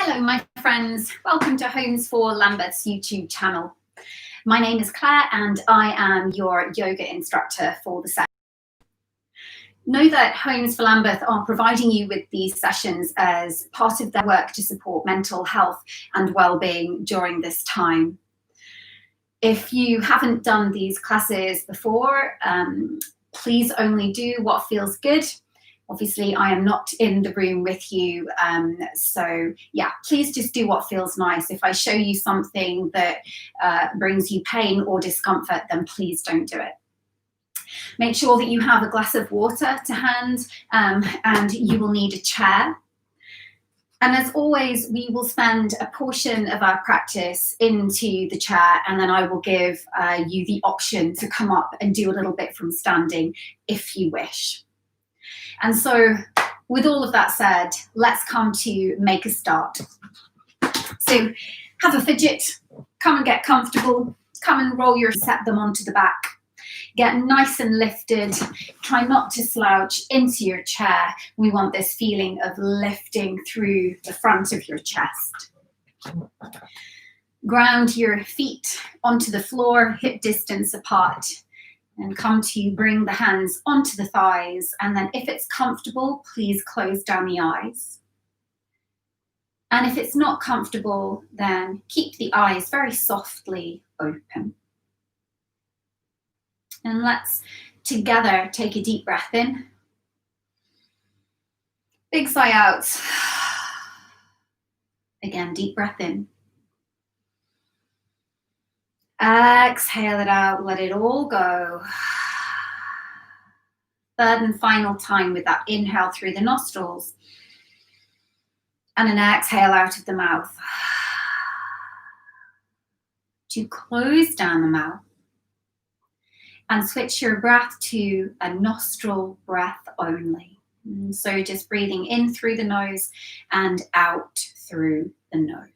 Hello, my friends. Welcome to Homes for Lambeth's YouTube channel. My name is Claire and I am your yoga instructor for the session. Know that Homes for Lambeth are providing you with these sessions as part of their work to support mental health and well-being during this time. If you haven't done these classes before, please only do what feels good. Obviously, I am not in the room with you, so yeah, please just do what feels nice. If I show you something that brings you pain or discomfort, then please don't do it. Make sure that you have a glass of water to hand, and you will need a chair. And as always, we will spend a portion of our practice into the chair, and then I will give you the option to come up and do a little bit from standing if you wish. And so with all of that said, let's come to make a start. So have a fidget, come and get comfortable, come and roll your, set them onto the back. Get nice and lifted. Try not to slouch into your chair. We want this feeling of lifting through the front of your chest. Ground your feet onto the floor, hip distance apart. And come to bring the hands onto the thighs. And then if it's comfortable, please close down the eyes. And if it's not comfortable, then keep the eyes very softly open. And let's together take a deep breath in. Big sigh out. Again, deep breath in. Exhale it out, let it all go. Third and final time with that inhale through the nostrils. And an exhale out of the mouth. To close down the mouth. And switch your breath to a nostril breath only. And so just breathing in through the nose and out through the nose.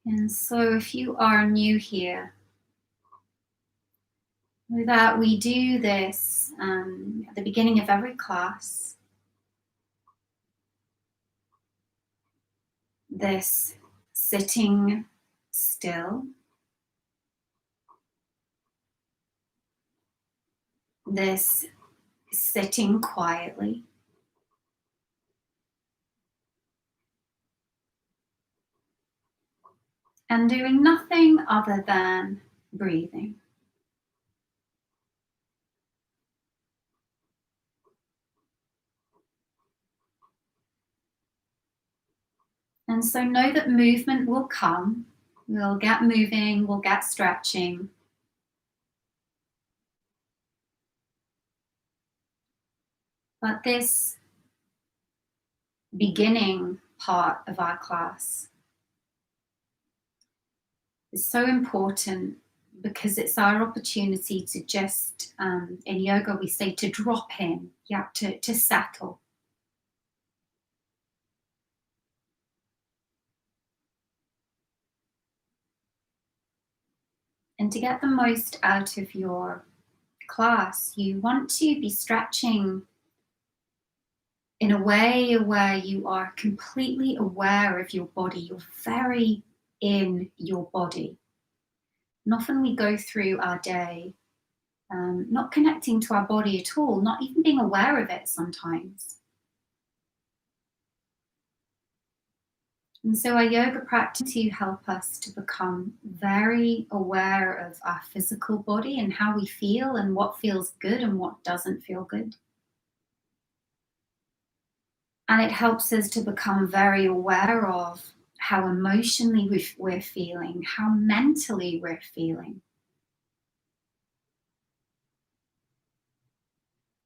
And so if you are new here, that we do this at the beginning of every class. This sitting still. This sitting quietly. And doing nothing other than breathing. And so know that movement will come. We'll get moving, we'll get stretching. But this beginning part of our class is so important because it's our opportunity to just, in yoga we say to drop in, yeah, to settle. And to get the most out of your class, you want to be stretching in a way where you are completely aware of your body. You're very in your body. And often we go through our day not connecting to our body at all, not even being aware of it sometimes. And so our yoga practice to help us to become very aware of our physical body and how we feel and what feels good and what doesn't feel good. And it helps us to become very aware of how emotionally we're feeling, how mentally we're feeling.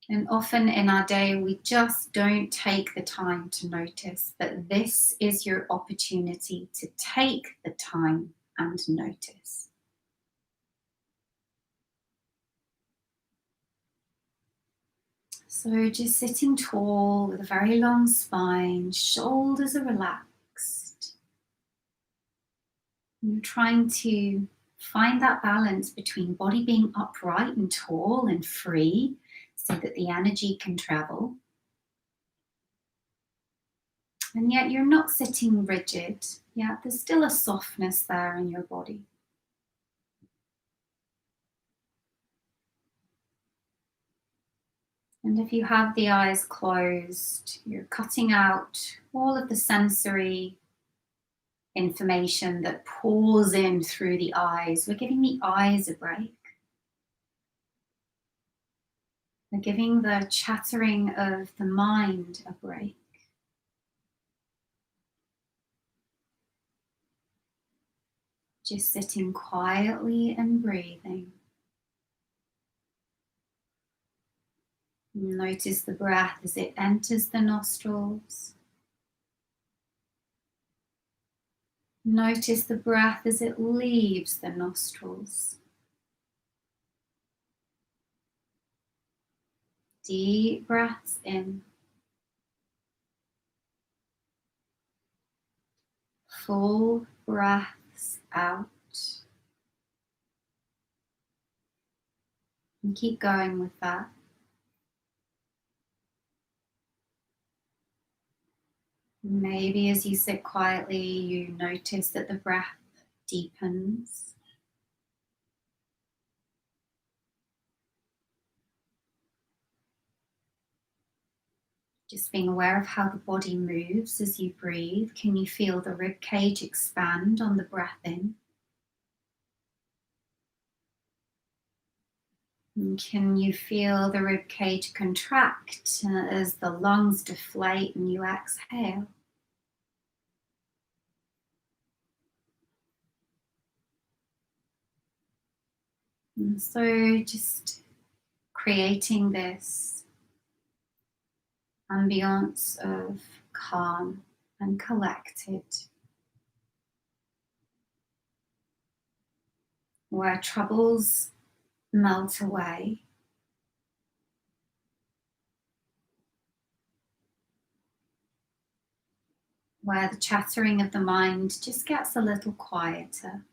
And often in our day, we just don't take the time to notice, but this is your opportunity to take the time and notice. So just sitting tall with a very long spine, shoulders are relaxed. You're trying to find that balance between body being upright and tall and free, so that the energy can travel. And yet you're not sitting rigid. Yeah, there's still a softness there in your body. And if you have the eyes closed, you're cutting out all of the sensory information that pours in through the eyes. We're giving the eyes a break. We're giving the chattering of the mind a break. Just sitting quietly and breathing. Notice the breath as it enters the nostrils. Notice the breath as it leaves the nostrils. Deep breaths in. Full breaths out. And keep going with that. Maybe as you sit quietly, you notice that the breath deepens. Just being aware of how the body moves as you breathe. Can you feel the rib cage expand on the breath in? And can you feel the rib cage contract as the lungs deflate and you exhale? And so just creating this ambience of calm and collected, where troubles melt away, where the chattering of the mind just gets a little quieter.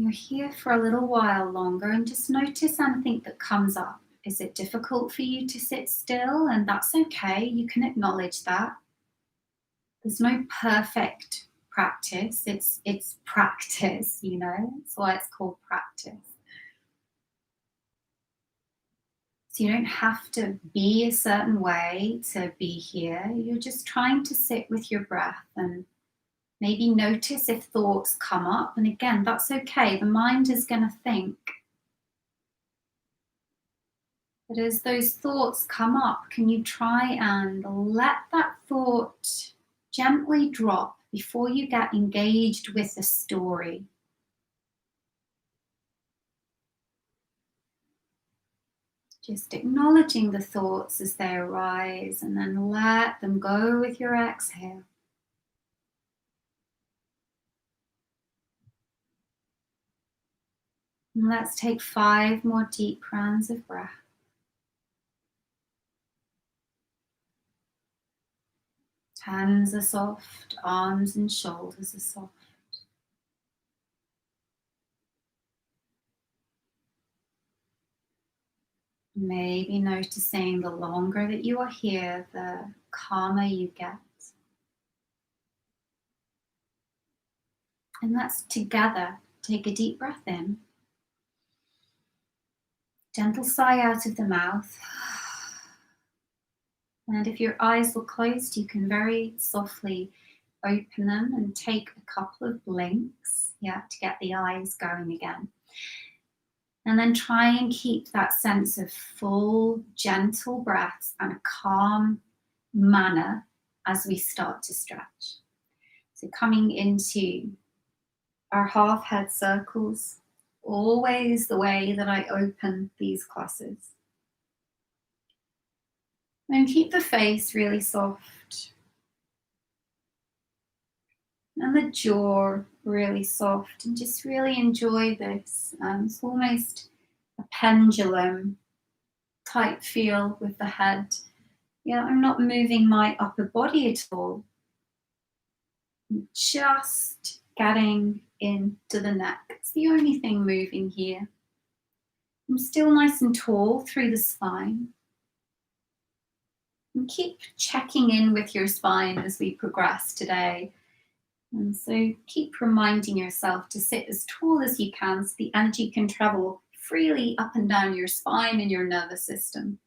You're here for a little while longer and just notice anything that comes up. Is it difficult for you to sit still? And that's okay, you can acknowledge that. There's no perfect practice, it's practice, that's why it's called practice. So you don't have to be a certain way to be here, you're just trying to sit with your breath and maybe notice if thoughts come up, and again, that's okay, the mind is going to think. But as those thoughts come up, can you try and let that thought gently drop before you get engaged with the story? Just acknowledging the thoughts as they arise and then let them go with your exhale. And let's take 5 more deep rounds of breath. Hands are soft, arms and shoulders are soft. Maybe noticing the longer that you are here, the calmer you get. And let's together take a deep breath in. Gentle sigh out of the mouth. And if your eyes were closed, you can very softly open them and take a couple of blinks, to get the eyes going again. And then try and keep that sense of full, gentle breaths and a calm manner as we start to stretch. So coming into our half head circles, always the way that I open these classes. And keep the face really soft. And the jaw really soft, and just really enjoy this. It's almost a pendulum type feel with the head. I'm not moving my upper body at all. I'm just getting into the neck. It's the only thing moving here. I'm still nice and tall through the spine. And keep checking in with your spine as we progress today. And so keep reminding yourself to sit as tall as you can so the energy can travel freely up and down your spine and your nervous system.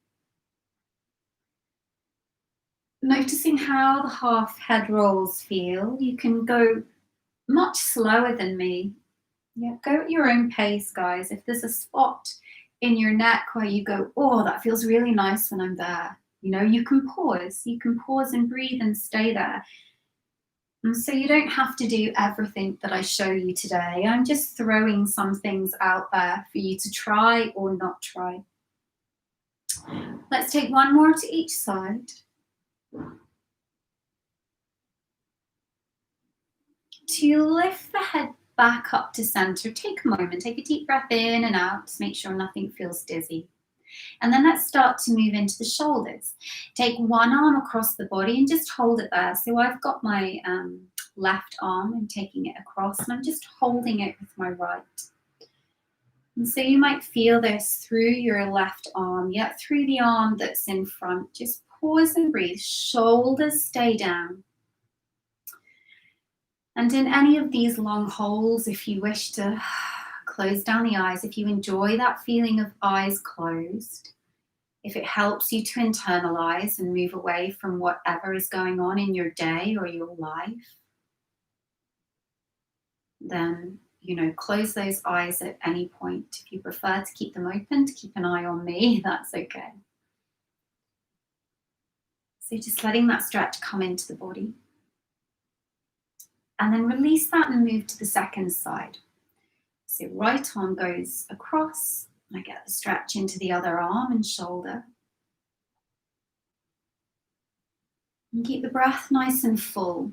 Noticing how the half head rolls feel. You can go much slower than me. Yeah, go at your own pace, guys. If there's a spot in your neck where you go, oh, that feels really nice when I'm there, you know, you can pause. You can pause and breathe and stay there. And so you don't have to do everything that I show you today. I'm just throwing some things out there for you to try or not try. Let's take one more to each side. To lift the head back up to center, take a moment, take a deep breath in and out to make sure nothing feels dizzy. And then let's start to move into the shoulders. Take one arm across the body and just hold it there. So I've got my left arm and taking it across, and I'm just holding it with my right. And so you might feel this through your left arm, yet through the arm that's in front. Just pause and breathe. Shoulders stay down. And in any of these long holds, if you wish to close down the eyes, if you enjoy that feeling of eyes closed, if it helps you to internalize and move away from whatever is going on in your day or your life, then, you know, close those eyes at any point. If you prefer to keep them open, to keep an eye on me, that's okay. So just letting that stretch come into the body. And then release that and move to the second side. So right arm goes across. I get the stretch into the other arm and shoulder. And keep the breath nice and full.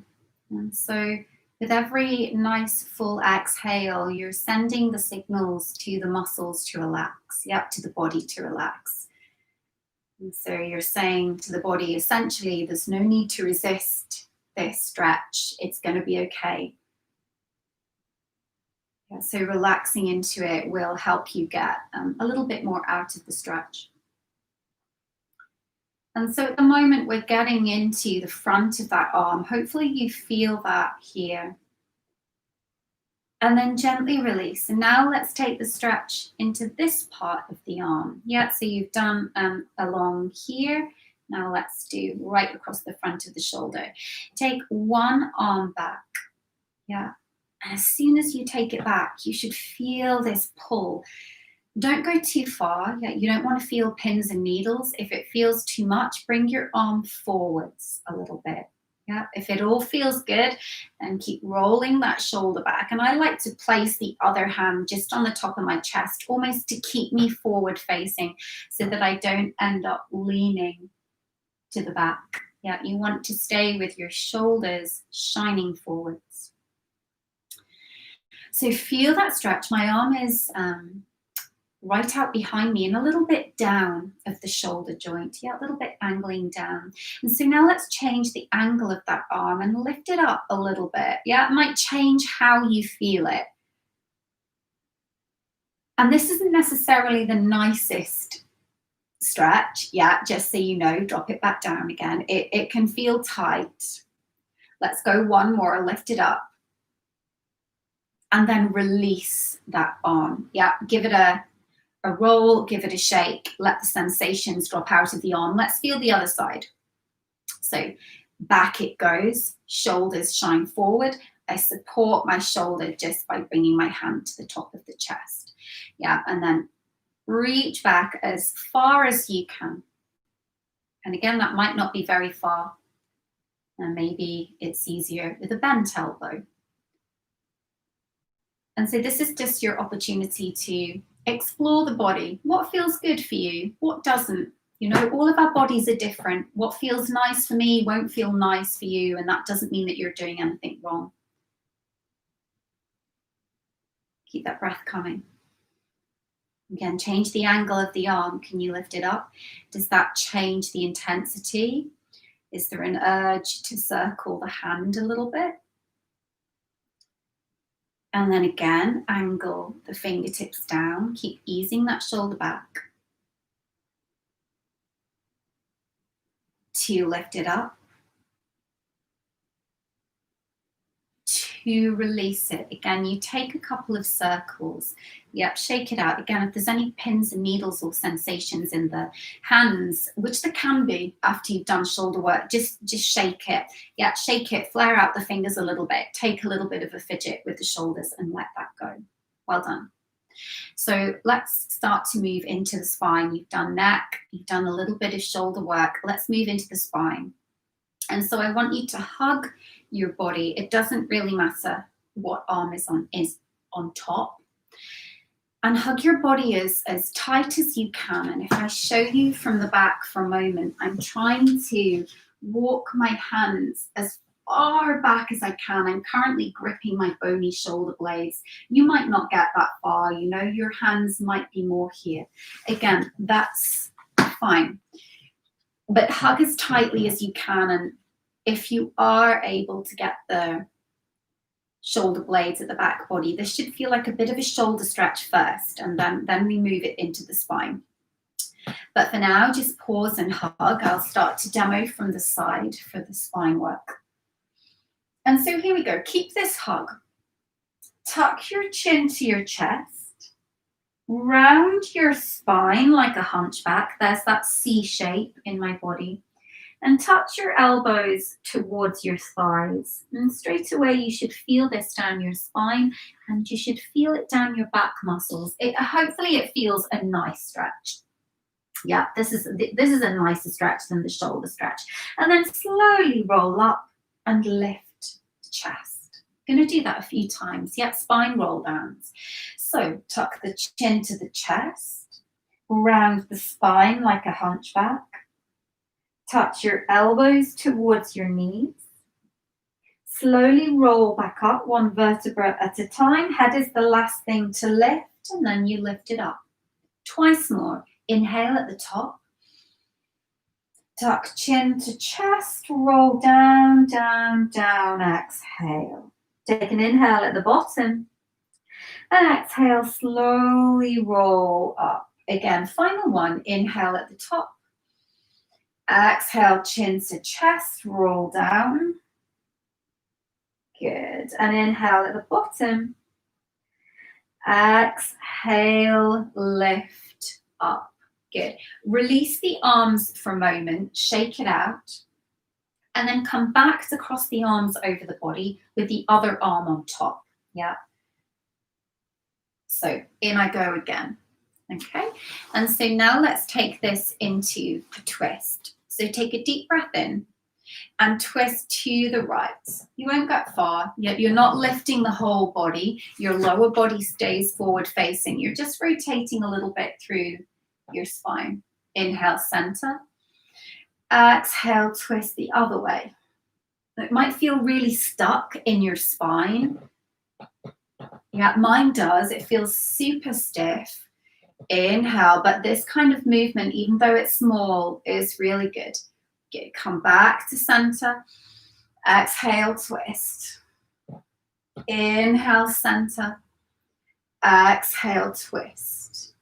And so with every nice full exhale, you're sending the signals to the muscles to relax, to the body to relax. And so you're saying to the body, essentially, there's no need to resist this stretch. It's going to be okay. So relaxing into it will help you get a little bit more out of the stretch. And so at the moment we're getting into the front of that arm. Hopefully you feel that here. And then gently release. And now let's take the stretch into this part of the arm. So you've done along here. Now let's do right across the front of the shoulder. Take one arm back. And as soon as you take it back, you should feel this pull. Don't go too far. You don't want to feel pins and needles. If it feels too much, bring your arm forwards a little bit. If it all feels good, then keep rolling that shoulder back. And I like to place the other hand just on the top of my chest, almost to keep me forward facing so that I don't end up leaning to the back. You want to stay with your shoulders shining forwards. So feel that stretch. My arm is right out behind me and a little bit down of the shoulder joint. A little bit angling down. And so now let's change the angle of that arm and lift it up a little bit. It might change how you feel it. And this isn't necessarily the nicest stretch. Just so you know, drop it back down again. It can feel tight. Let's go one more, lift it up. And then release that arm. Give it a roll, give it a shake, let the sensations drop out of the arm. Let's feel the other side. So back it goes, shoulders shine forward. I support my shoulder just by bringing my hand to the top of the chest. And then reach back as far as you can. And again, that might not be very far. And maybe it's easier with a bent elbow. And so this is just your opportunity to explore the body. What feels good for you? What doesn't? All of our bodies are different. What feels nice for me won't feel nice for you, and that doesn't mean that you're doing anything wrong. Keep that breath coming. Again, change the angle of the arm. Can you lift it up? Does that change the intensity? Is there an urge to circle the hand a little bit? And then again, angle the fingertips down. Keep easing that shoulder back. To lift it up. To release it. Again, you take a couple of circles. Yep, shake it out. Again, if there's any pins and needles or sensations in the hands, which there can be after you've done shoulder work, just shake it. Yeah, shake it, flare out the fingers a little bit, take a little bit of a fidget with the shoulders and let that go. Well done. So let's start to move into the spine. You've done neck, you've done a little bit of shoulder work. Let's move into the spine. And so I want you to hug your body. It doesn't really matter what arm is on top. And hug your body as tight as you can. And if I show you from the back for a moment, I'm trying to walk my hands as far back as I can. I'm currently gripping my bony shoulder blades. You might not get that far, you know, your hands might be more here. Again, that's fine. But hug as tightly as you can. And if you are able to get the shoulder blades at the back body, this should feel like a bit of a shoulder stretch first, and then we move it into the spine. But for now, just pause and hug. I'll start to demo from the side for the spine work. And so here we go. Keep this hug. Tuck your chin to your chest. Round your spine like a hunchback. There's that C shape in my body. And touch your elbows towards your thighs. And straight away, you should feel this down your spine, and you should feel it down your back muscles. Hopefully it feels a nice stretch. Yeah, this is a nicer stretch than the shoulder stretch. And then slowly roll up and lift the chest. Going to do that a few times. Yeah, spine roll downs. So tuck the chin to the chest, round the spine like a hunchback. Touch your elbows towards your knees. Slowly roll back up one vertebra at a time. Head is the last thing to lift, and then you lift it up. Twice more. Inhale at the top. Tuck chin to chest. Roll down, down, down. Exhale. Take an inhale at the bottom. And exhale, slowly roll up. Again, final one. Inhale at the top. Exhale, chin to chest, roll down. Good. And inhale at the bottom. Exhale, lift up. Good. Release the arms for a moment, shake it out, and then come back to cross the arms over the body with the other arm on top. Yeah. So in I go again. Okay. And so now let's take this into a twist. So take a deep breath in and twist to the right. You won't get far, yet you're not lifting the whole body. Your lower body stays forward facing. You're just rotating a little bit through your spine. Inhale, center. Exhale, twist the other way. It might feel really stuck in your spine. Yeah, mine does. It feels super stiff. Inhale, but this kind of movement, even though it's small, is really good. Good. Come back to center. Exhale, twist. Inhale, center. Exhale, twist.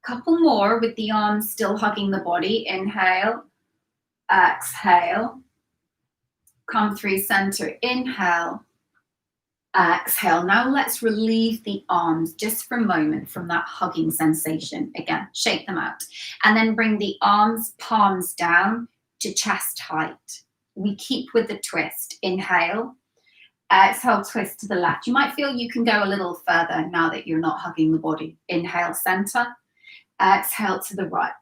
Couple more with the arms still hugging the body. Inhale, exhale. Come through center. Inhale, exhale. Now let's relieve the arms just for a moment from that hugging sensation. Again, shake them out. And then bring the arms, palms down to chest height. We keep with the twist. Inhale, exhale, twist to the left. You might feel you can go a little further now that you're not hugging the body. Inhale, center. Exhale to the right.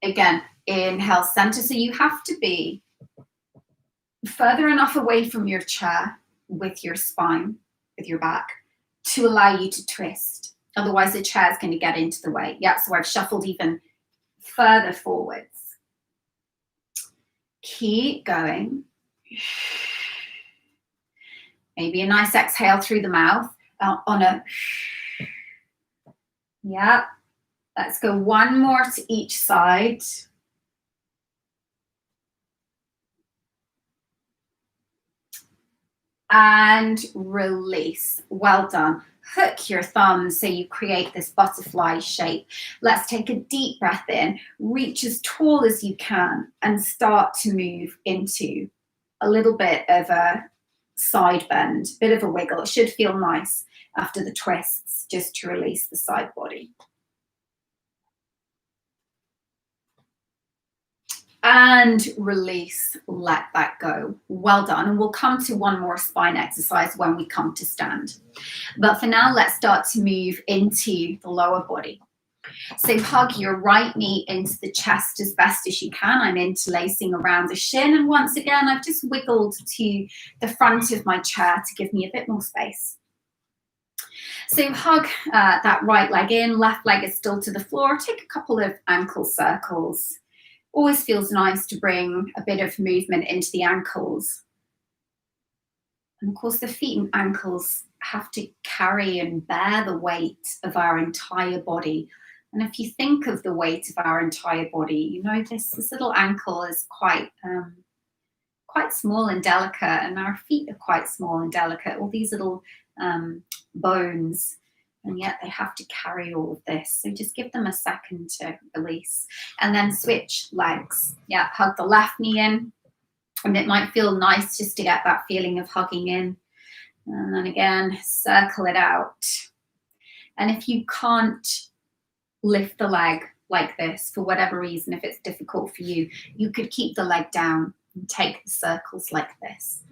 Again, inhale, center. So you have to be further enough away from your chair with your spine, with your back, to allow you to twist. Otherwise the chair is going to get into the way. Yeah, so I've shuffled even further forwards. Keep going. Maybe a nice exhale through the mouth on a, yeah. Let's go one more to each side. and release. Well done. Hook your thumbs so you create this butterfly shape. Let's take a deep breath in, reach as tall as you can, and start to move into a little bit of a side bend, bit of a wiggle. It should feel nice after the twists, just to release the side body. And release, let that go. Well done. And we'll come to one more spine exercise when we come to stand. But for now, let's start to move into the lower body. So hug your right knee into the chest as best as you can. I'm interlacing around the shin. And once again, I've just wiggled to the front of my chair to give me a bit more space. So hug that right leg in, left leg is still to the floor. Take a couple of ankle circles. Always feels nice to bring a bit of movement into the ankles. And of course, the feet and ankles have to carry and bear the weight of our entire body. And if you think of the weight of our entire body, you know this little ankle is quite small and delicate, and our feet are quite small and delicate. All these little bones, and yet they have to carry all of this. So just give them a second to release. And then switch legs. Yeah, hug the left knee in. And it might feel nice just to get that feeling of hugging in. And then again, circle it out. And if you can't lift the leg like this, for whatever reason, if it's difficult for you, you could keep the leg down and take the circles like this.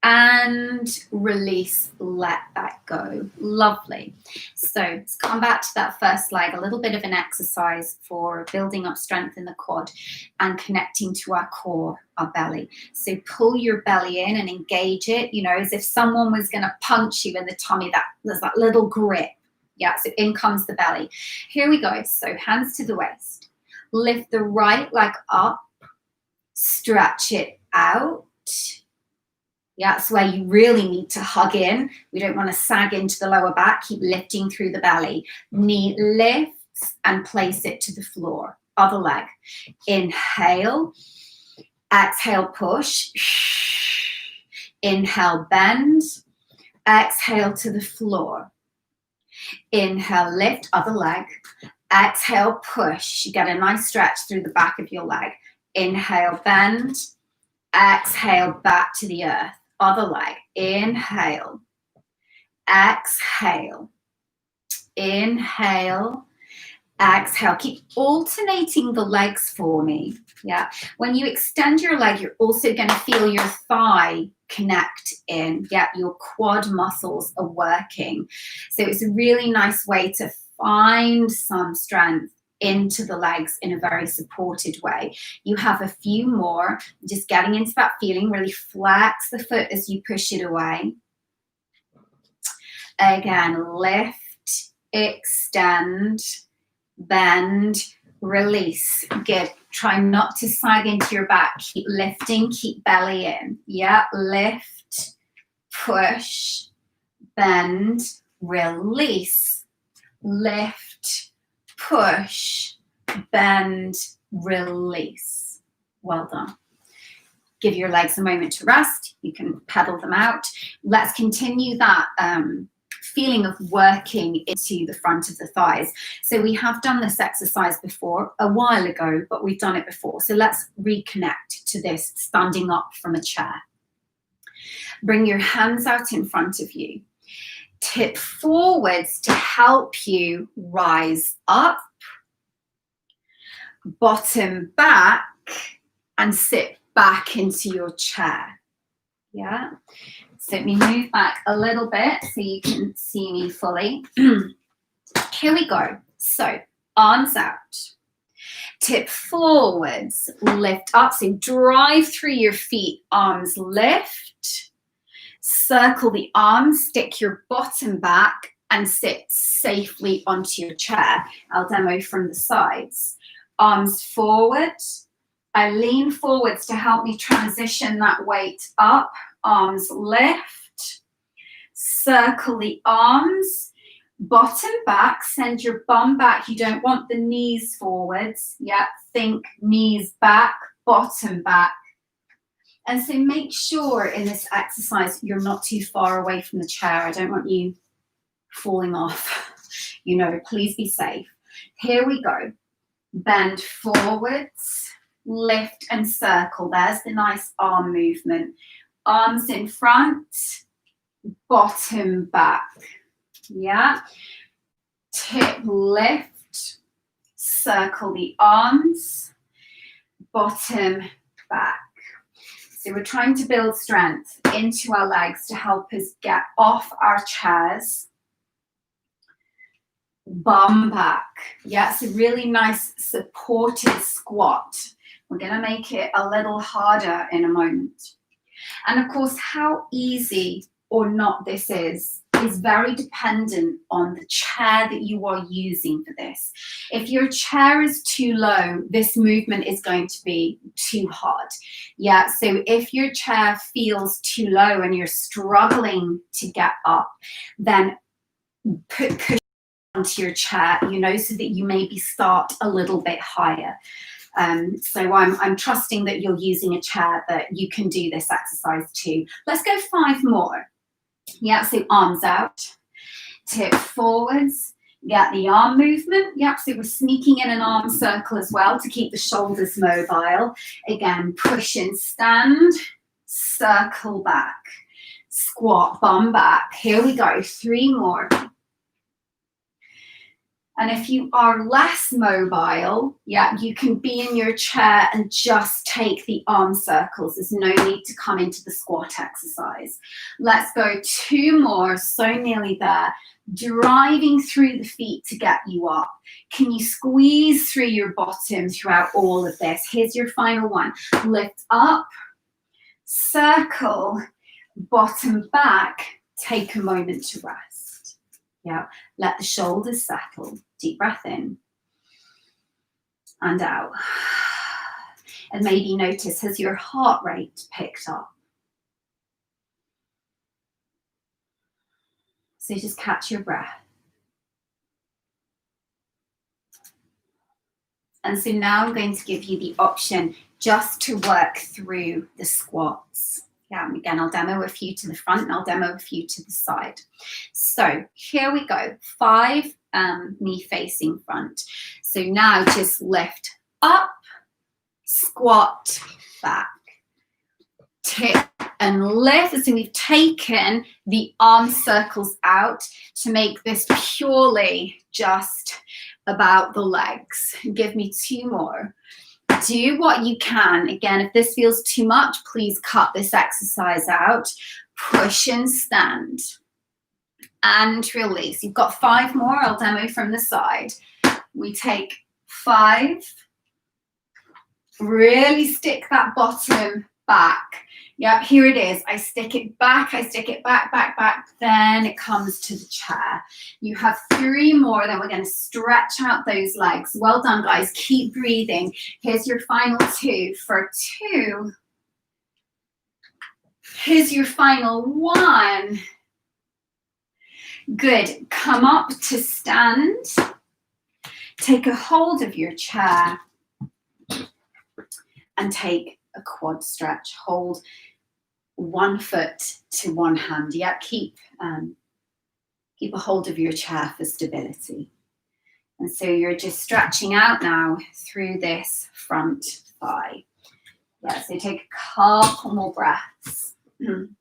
And release, let that go. Lovely. So let's come back to that first leg, a little bit of an exercise for building up strength in the quad and connecting to our core, our belly. So pull your belly in and engage it, you know, as if someone was going to punch you in the tummy. There's that little grip. Yeah, so in comes the belly. Here we go. So hands to the waist. Lift the right leg up, stretch it out. Yeah, that's where you really need to hug in. We don't want to sag into the lower back. Keep lifting through the belly. Knee lifts and place it to the floor. Other leg. Inhale. Exhale, push. Inhale, bend. Exhale to the floor. Inhale, lift. Other leg. Exhale, push. You get a nice stretch through the back of your leg. Inhale, bend. Exhale, back to the earth. Other leg. Inhale. Exhale. Inhale. Exhale. Keep alternating the legs for me. Yeah. When you extend your leg, you're also going to feel your thigh connect in. Yeah. Your quad muscles are working. So it's a really nice way to find some strength into the legs in a very supported way. You have a few more, just getting into that feeling. Really flex the foot as you push it away. Again, lift, extend, bend, release. Good. Try not to sag into your back. Keep lifting, keep belly in. Yeah, lift, push, bend, release, lift, push, bend, release. Well done. Give your legs a moment to rest. You can pedal them out. Let's continue that feeling of working into the front of the thighs. So we have done this exercise before a while ago, but we've done it before. So let's reconnect to this standing up from a chair. Bring your hands out in front of you. Tip forwards to help you rise up, bottom back, and sit back into your chair. Yeah. So let me move back a little bit so you can see me fully. Here we go. So arms out. Tip forwards, lift up. So drive through your feet, arms lift. Circle the arms, stick your bottom back and sit safely onto your chair. I'll demo from the sides. Arms forward. I lean forwards to help me transition that weight up. Arms lift. Circle the arms. Bottom back, send your bum back. You don't want the knees forwards. Yeah, think knees back, bottom back. And so make sure in this exercise you're not too far away from the chair. I don't want you falling off. You know, please be safe. Here we go. Bend forwards, lift and circle. There's the nice arm movement. Arms in front, bottom back. Yeah. Tip, lift, circle the arms, bottom back. So we're trying to build strength into our legs to help us get off our chairs. Bum back. Yeah, it's a really nice supported squat. We're going to make it a little harder in a moment. And of course, how easy or not this is very dependent on the chair that you are using for this. If your chair is too low, this movement is going to be too hard. Yeah, so if your chair feels too low and you're struggling to get up, then put cushion onto your chair, you know, so that you maybe start a little bit higher. So I'm trusting that you're using a chair that you can do this exercise too. Let's go 5 more. Yeah, so arms out, tip forwards, get the arm movement. Yeah, so we're sneaking in an arm circle as well to keep the shoulders mobile. Again, push and stand, circle back, squat, bum back. Here we go, 3 more. And if you are less mobile, yeah, you can be in your chair and just take the arm circles. There's no need to come into the squat exercise. Let's go 2 more, so nearly there. Driving through the feet to get you up. Can you squeeze through your bottom throughout all of this? Here's your final one. Lift up, circle, bottom back, take a moment to rest. Yeah, let the shoulders settle. Deep breath in and out. And maybe notice, has your heart rate picked up? So just catch your breath. And so now I'm going to give you the option just to work through the squats. Yeah, and again, I'll demo a few to the front and I'll demo a few to the side. So here we go, 5 knee facing front. So now just lift up, squat, back, tip and lift. So we've taken the arm circles out to make this purely just about the legs. Give me 2 more. Do what you can. Again, if this feels too much, please cut this exercise out. Push and stand. And release. You've got 5 more. I'll demo from the side. We take 5. Really stick that bottom back. Yep, here it is. I stick it back, back. Then it comes to the chair. You have 3 more. Then we're going to stretch out those legs. Well done, guys. Keep breathing. Here's your final 2 for 2. Here's your final 1. Good. Come up to stand. Take a hold of your chair and take a quad stretch. Hold 1 foot to 1 hand. Yeah, keep a hold of your chair for stability. And so you're just stretching out now through this front thigh. Yeah, so take a couple more breaths. And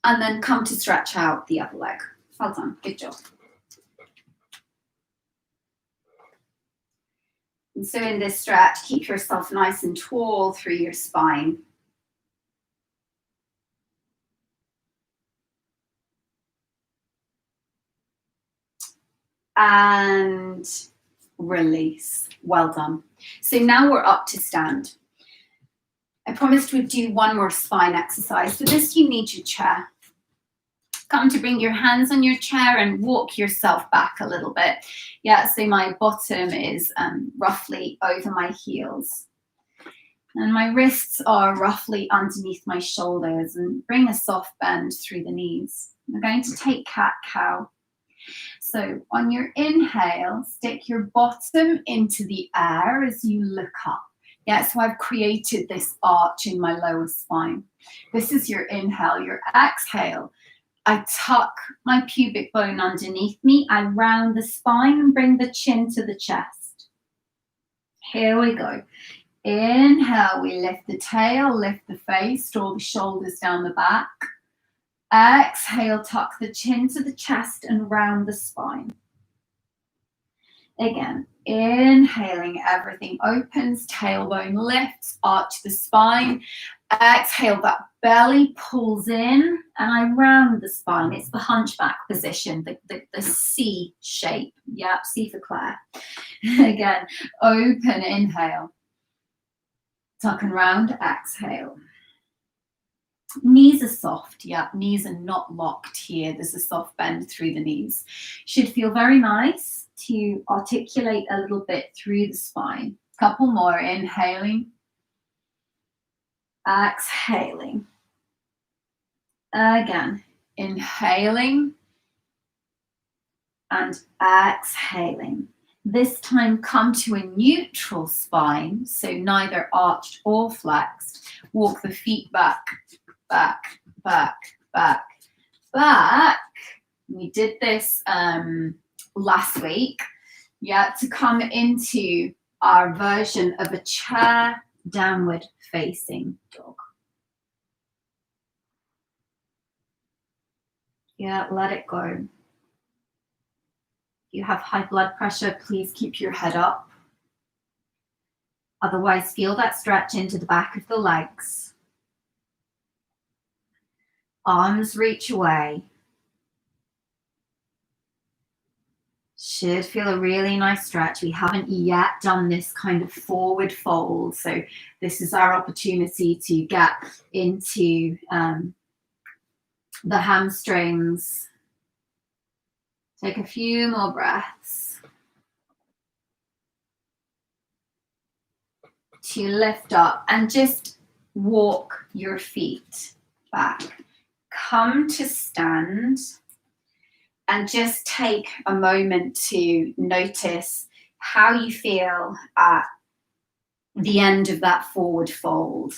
then come to stretch out the other leg. Well done, good job. And so in this stretch, keep yourself nice and tall through your spine. And release. Well done. So now we're up to stand. I promised we'd do 1 more spine exercise. For this, you need your chair. Come to bring your hands on your chair and walk yourself back a little bit. Yeah, so my bottom is roughly over my heels. And my wrists are roughly underneath my shoulders, and bring a soft bend through the knees. We're going to take cat-cow. So on your inhale, stick your bottom into the air as you look up. Yeah, so I've created this arch in my lower spine. This is your inhale. Your exhale, I tuck my pubic bone underneath me. I round the spine and bring the chin to the chest. Here we go. Inhale, we lift the tail, lift the face, draw the shoulders down the back. Exhale, tuck the chin to the chest and round the spine. Again, inhaling, everything opens, tailbone lifts, arch the spine. Exhale, that belly pulls in and I round the spine. It's the hunchback position, the C shape. Yep, C for Claire. Again, open, inhale. Tuck and round, exhale. Knees are soft, yeah, knees are not locked here. There's a soft bend through the knees. Should feel very nice to articulate a little bit through the spine. Couple more, inhaling, exhaling. Again, inhaling and exhaling. This time come to a neutral spine, so neither arched or flexed. Walk the feet back, back, back, back, back. We did this last week. Yeah, to come into our version of a chair downward facing dog. Yeah, let it go. If you have high blood pressure, please keep your head up. Otherwise, feel that stretch into the back of the legs. Arms reach away. Should feel a really nice stretch. We haven't yet done this kind of forward fold, so this is our opportunity to get into the hamstrings. Take a few more breaths. To lift up and just walk your feet back. Come to stand and just take a moment to notice how you feel at the end of that forward fold.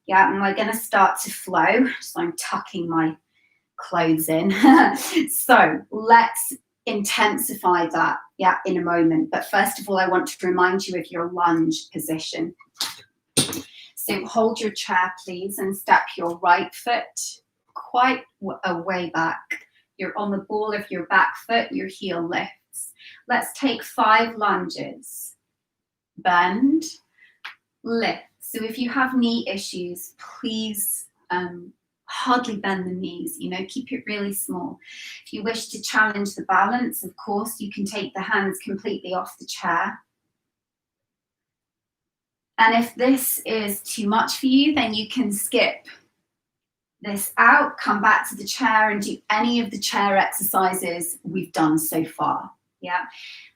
Yeah, and we're going to start to flow. So I'm tucking my clothes in. So let's intensify that, yeah, in a moment. But first of all, I want to remind you of your lunge position. So hold your chair, please, and step your right foot quite a way back. You're on the ball of your back foot, your heel lifts. Let's take 5 lunges. Bend, lift. So if you have knee issues, please hardly bend the knees, keep it really small. If you wish to challenge the balance, of course, you can take the hands completely off the chair. And if this is too much for you, then you can skip this out, come back to the chair and do any of the chair exercises we've done so far. Yeah,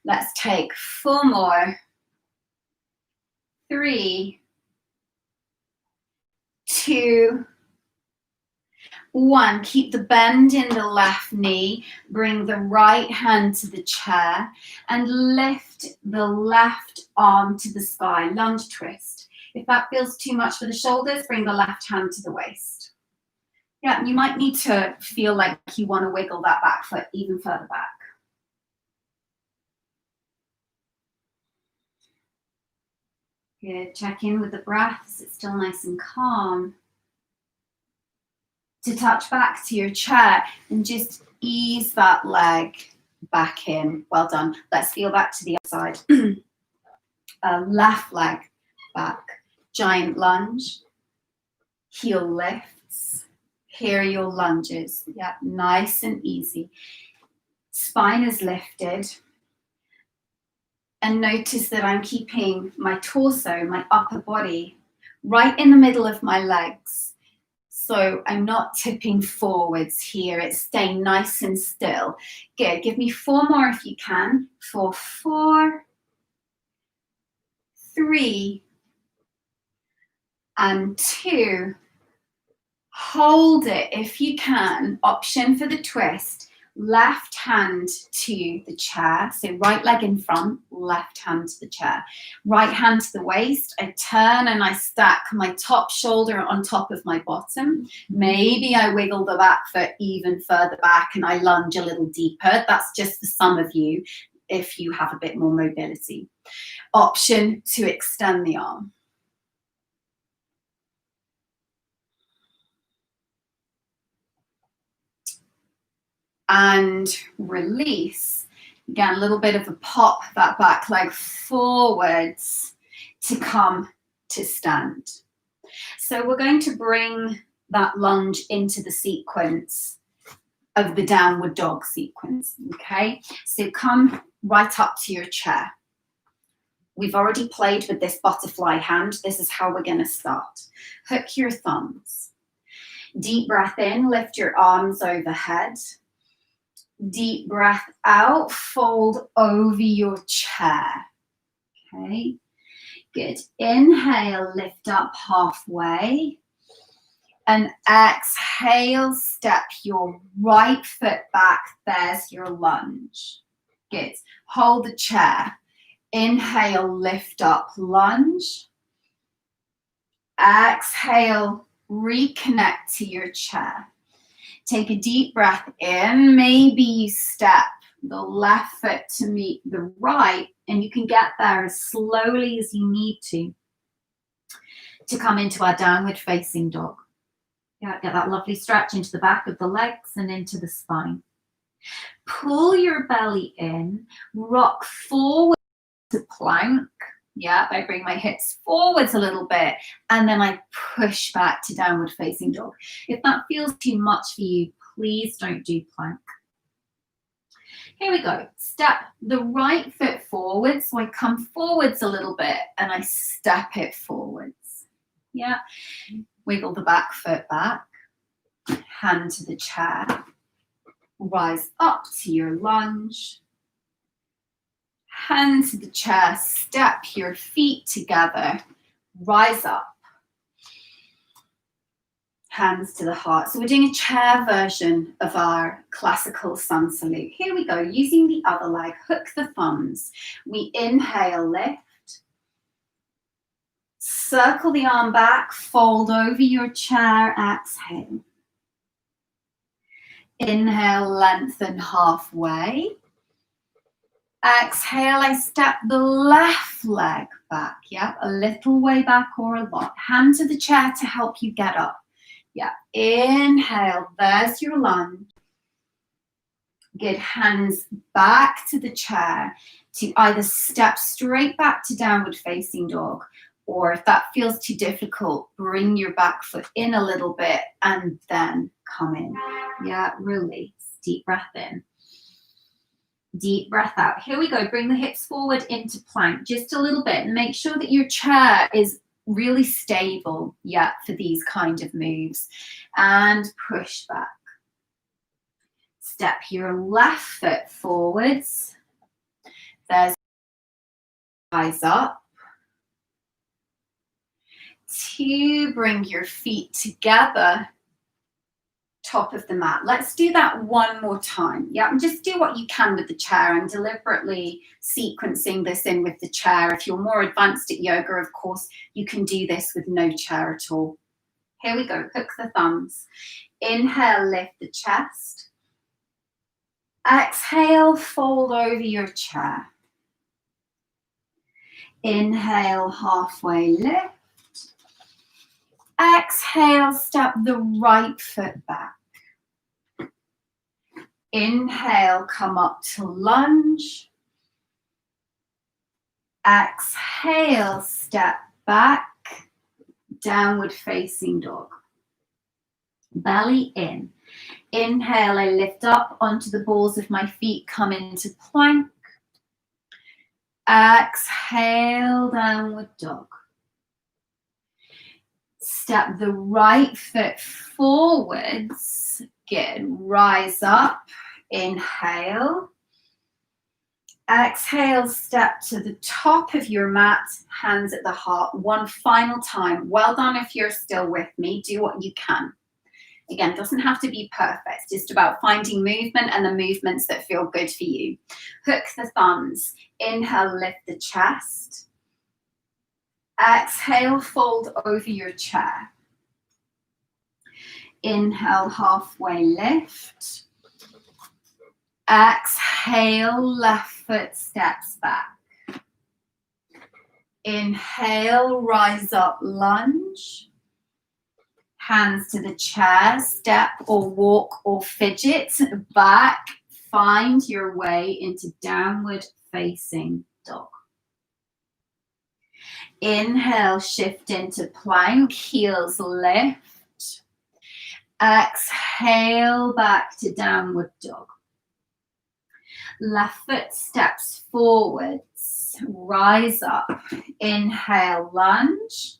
let's take 4 more. 3, 2, 1. Keep the bend in the left knee. Bring the right hand to the chair and lift the left arm to the sky. Lunge twist. If that feels too much for the shoulders, bring the left hand to the waist. Yeah, you might need to feel like you want to wiggle that back foot even further back. Good. Check in with the breath. Is it still nice and calm? To touch back to your chair and just ease that leg back in. Well done. Let's feel back to the other side. Left leg back. Giant lunge. Heel lifts. Here are your lunges. Yeah, nice and easy. Spine is lifted. And notice that I'm keeping my torso, my upper body, right in the middle of my legs. So I'm not tipping forwards here. It's staying nice and still. Good. Give me 4 more if you can. 4, 3, and 2. Hold it if you can. Option for the twist. left hand to the chair. So right leg in front, left hand to the chair. Right hand to the waist. I turn and I stack my top shoulder on top of my bottom. Maybe I wiggle the back foot even further back and I lunge a little deeper. That's just for some of you if you have a bit more mobility. Option to extend the arm. And release. Again, a little bit of a pop that back leg forwards to come to stand. So we're going to bring that lunge into the sequence of the downward dog sequence, okay? So come right up to your chair. We've already played with this butterfly hand. This is how we're gonna start. Hook your thumbs. Deep breath in, lift your arms overhead. Deep breath out, fold over your chair. Okay, good. Inhale, lift up halfway. And exhale, step your right foot back. There's your lunge. Good. Hold the chair. Inhale, lift up, lunge. Exhale, reconnect to your chair. Take a deep breath in. Maybe you step the left foot to meet the right, and you can get there as slowly as you need to come into our downward facing dog. Yeah, get that lovely stretch into the back of the legs and into the spine. Pull your belly in, rock forward to plank. Yeah, I bring my hips forwards a little bit and then I push back to downward facing dog. If that feels too much for you, please don't do plank. Here we go. Step the right foot forward. So I come forwards a little bit and I step it forwards. Yeah. Wiggle the back foot back. Hand to the chair. Rise up to your lunge. Hand to the chair, step your feet together, rise up. Hands to the heart. So we're doing a chair version of our classical sun salute. Here we go, using the other leg, hook the thumbs. We inhale, lift. Circle the arm back, fold over your chair, exhale. Inhale, lengthen halfway. Exhale, I step the left leg back, yeah, a little way back or a lot. Hand to the chair to help you get up. Yeah, inhale, there's your lunge. Good, hands back to the chair to either step straight back to downward facing dog, or if that feels too difficult, bring your back foot in a little bit and then come in. Yeah, release, deep breath in. Deep breath out. Here we go. Bring the hips forward into plank just a little bit and make sure that your chair is really stable, yeah, for these kind of moves. And push back. Step your left foot forwards. There's rise up. To bring your feet together. Top of the mat. Let's do that one more time. Yeah, and just do what you can with the chair. I'm deliberately sequencing this in with the chair. If you're more advanced at yoga, of course, you can do this with no chair at all. Here we go. Hook the thumbs. Inhale, lift the chest. Exhale, fold over your chair. Inhale, halfway lift. Exhale, step the right foot back. Inhale, come up to lunge. Exhale, step back, downward facing dog. Belly in. Inhale, I lift up onto the balls of my feet, come into plank. Exhale, downward dog. Step the right foot forwards. Good. Rise up. Inhale. Exhale, step to the top of your mat, hands at the heart. One final time. Well done if you're still with me. Do what you can. Again, doesn't have to be perfect. It's just about finding movement and the movements that feel good for you. Hook the thumbs. Inhale, lift the chest. Exhale, fold over your chair. Inhale, halfway lift. Exhale, left foot steps back. Inhale, rise up, lunge. Hands to the chair, step or walk or fidget back. Find your way into downward facing dog. Inhale, shift into plank, heels lift. Exhale, back to downward dog. Left foot steps forwards, rise up. Inhale, lunge.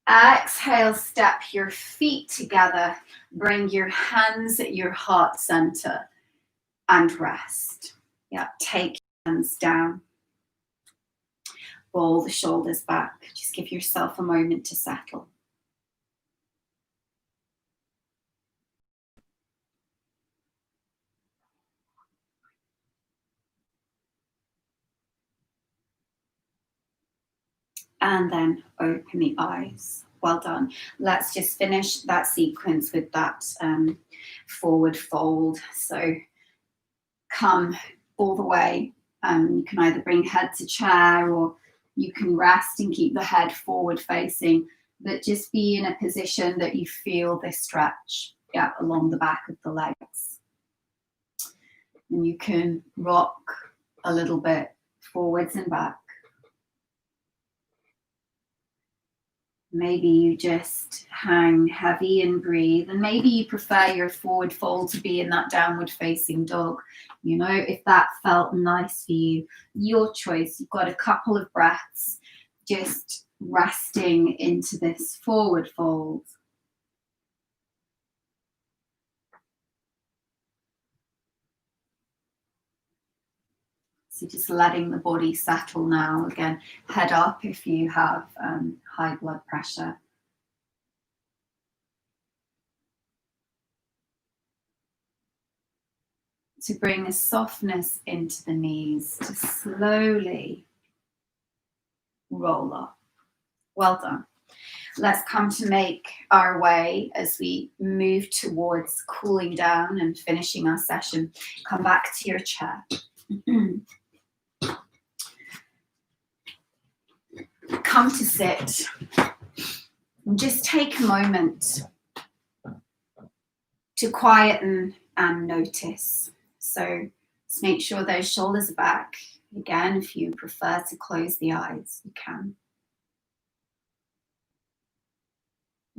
Exhale, step your feet together. Bring your hands at your heart center and rest. Yeah, take your hands down. Roll the shoulders back. Just give yourself a moment to settle. And then open the eyes. Well done. Let's just finish that sequence with that forward fold. So come all the way. You can either bring head to chair, or you can rest and keep the head forward facing, but just be in a position that you feel this stretch, yeah, along the back of the legs. And you can rock a little bit forwards and back. Maybe you just hang heavy and breathe, and maybe you prefer your forward fold to be in that downward facing dog. You know, if that felt nice for you, your choice. You've got a couple of breaths just resting into this forward fold. So just letting the body settle now. Again, head up if you have high blood pressure. To bring a softness into the knees, to slowly roll up. Well done. Let's come to make our way as we move towards cooling down and finishing our session. Come back to your chair. Come to sit. And just take a moment to quieten and notice. So just make sure those shoulders are back. Again, if you prefer to close the eyes, you can.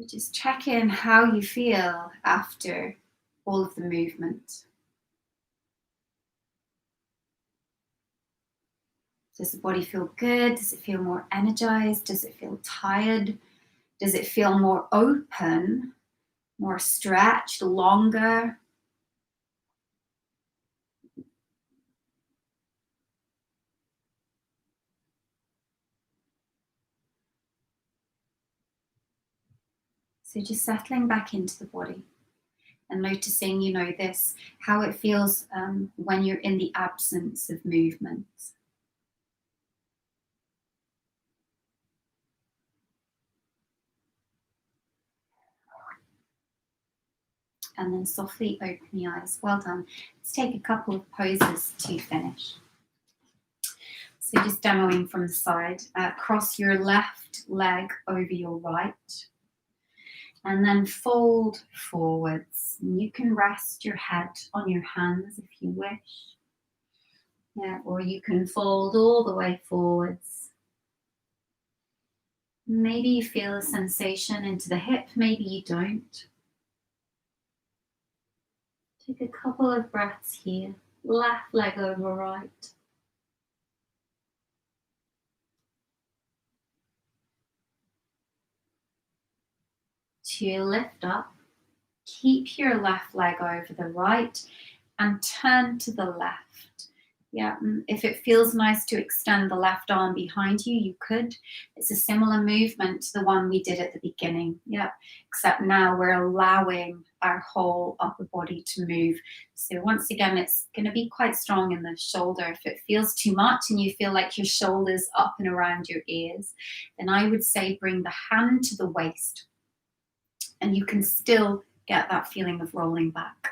Just check in how you feel after all of the movement. Does the body feel good? Does it feel more energized? Does it feel tired? Does it feel more open, more stretched, longer? So just settling back into the body and noticing, you know, this, how it feels when you're in the absence of movement. And then softly open the eyes. Well done. Let's take a couple of poses to finish. So just demoing from the side. Cross your left leg over your right. And then fold forwards. And you can rest your head on your hands if you wish. Yeah, or you can fold all the way forwards. Maybe you feel a sensation into the hip, maybe you don't. Take a couple of breaths here. Left leg over right. To lift up, keep your left leg over the right and turn to the left. Yeah, if it feels nice to extend the left arm behind you, you could. It's a similar movement to the one we did at the beginning. Yeah, except now we're allowing our whole upper body to move. So once again, it's going to be quite strong in the shoulder. If it feels too much and you feel like your shoulders up and around your ears, then I would say bring the hand to the waist, and you can still get that feeling of rolling back.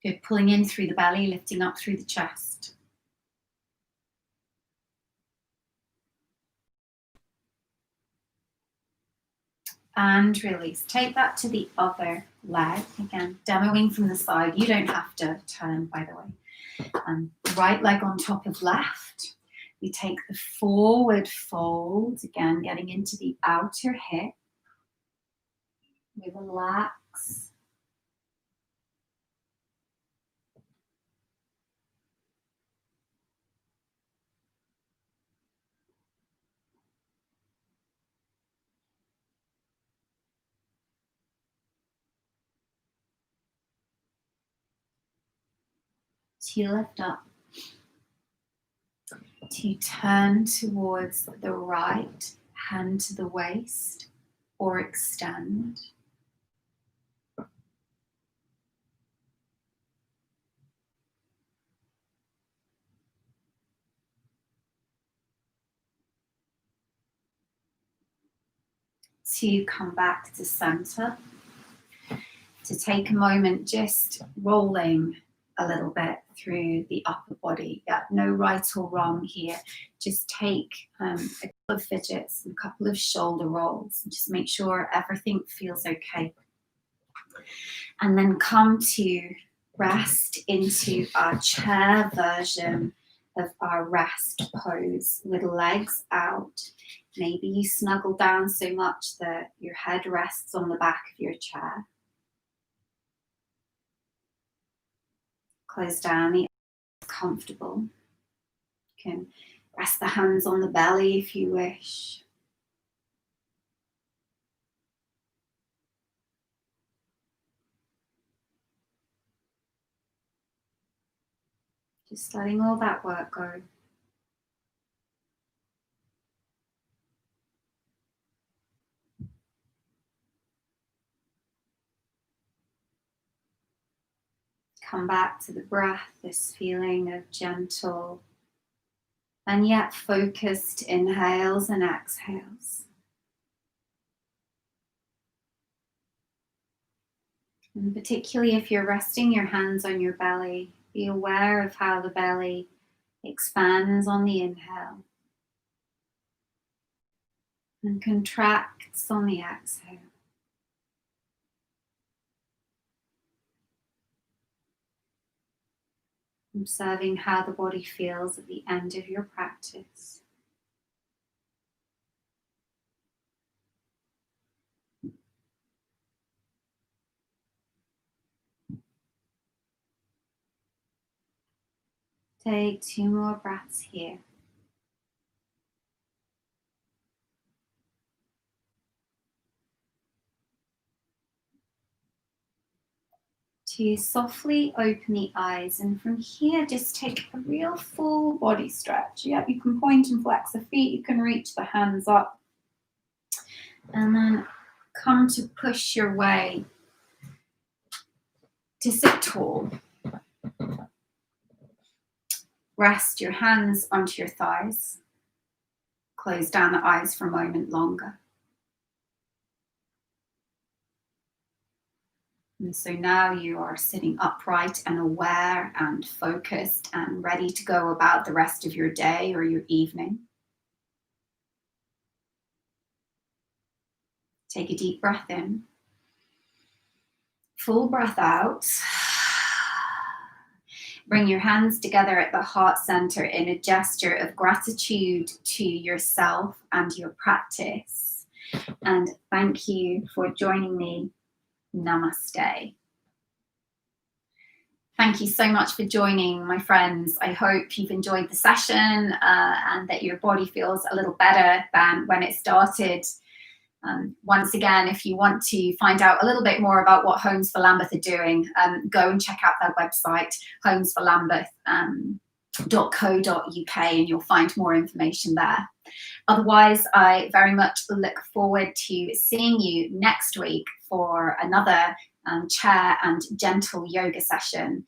Good, pulling in through the belly, lifting up through the chest. And release. Take that to the other leg. Again, demoing from the side. You don't have to turn, by the way. Right leg on top of left. We take the forward fold. Again, getting into the outer hip. We relax. To lift up. To turn towards the right, hand to the waist, or extend. To come back to center. To take a moment just rolling a little bit through the upper body. Yeah, no right or wrong here. Just take a couple of fidgets and a couple of shoulder rolls and just make sure everything feels okay. And then come to rest into our chair version of our rest pose with legs out. Maybe you snuggle down so much that your head rests on the back of your chair. Close down the eyes, comfortable. You can rest the hands on the belly if you wish. Just letting all that work go. Come back to the breath, this feeling of gentle and yet focused inhales and exhales. And particularly if you're resting your hands on your belly, be aware of how the belly expands on the inhale and contracts on the exhale. Observing how the body feels at the end of your practice. Take 2 more breaths here. To softly open the eyes, and from here just take a real full body stretch. Yeah, you can point and flex the feet, you can reach the hands up, and then come to push your way to sit tall. Rest your hands onto your thighs. Close down the eyes for a moment longer. And so now you are sitting upright and aware and focused and ready to go about the rest of your day or your evening. Take a deep breath in. Full breath out. Bring your hands together at the heart center in a gesture of gratitude to yourself and your practice. And thank you for joining me. Namaste. Thank you so much for joining, my friends. I hope you've enjoyed the session and that your body feels a little better than when it started. Once again, if you want to find out a little bit more about what Homes for Lambeth are doing, go and check out their website, homesforlambeth.co.uk, and you'll find more information there. Otherwise, I very much look forward to seeing you next week for another chair and gentle yoga session.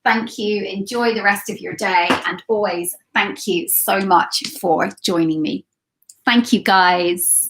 Thank you. Enjoy the rest of your day, and always thank you so much for joining me. Thank you, guys.